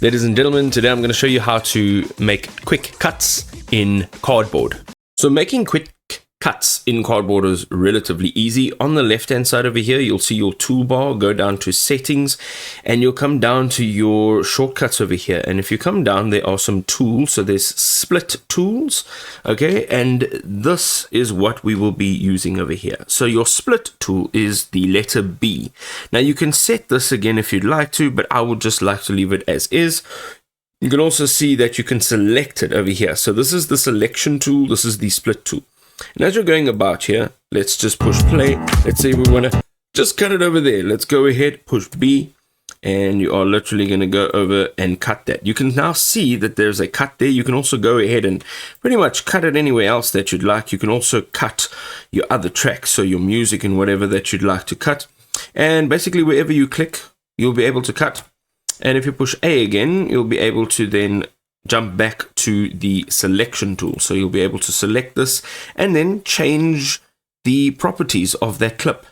Ladies and gentlemen, today I'm going to show you how to make quick cuts in cardboard. So making quick cuts in cardboard is relatively easy. On the left hand side over here, you'll see your toolbar. Go down to settings and you'll come down to your shortcuts over here. And if you come down, there are some tools. So there's split tools, okay? And this is what we will be using over here. So your split tool is the letter B. Now you can set this again if you'd like to, but I would just like to leave it as is. You can also see that you can select it over here. So this is the selection tool. This is the split tool. And as you're going about here, let's just push play. Let's say we want to just cut it over there. Let's go ahead, push B, and you are literally going to go over and cut that. You can now see that there's a cut there. You can also go ahead and pretty much cut it anywhere else that you'd like. You can also cut your other tracks, so your music and whatever that you'd like to cut. And basically wherever you click, you'll be able to cut. And if you push A again, you'll be able to then jump back to the selection tool. So you'll be able to select this and then change the properties of that clip.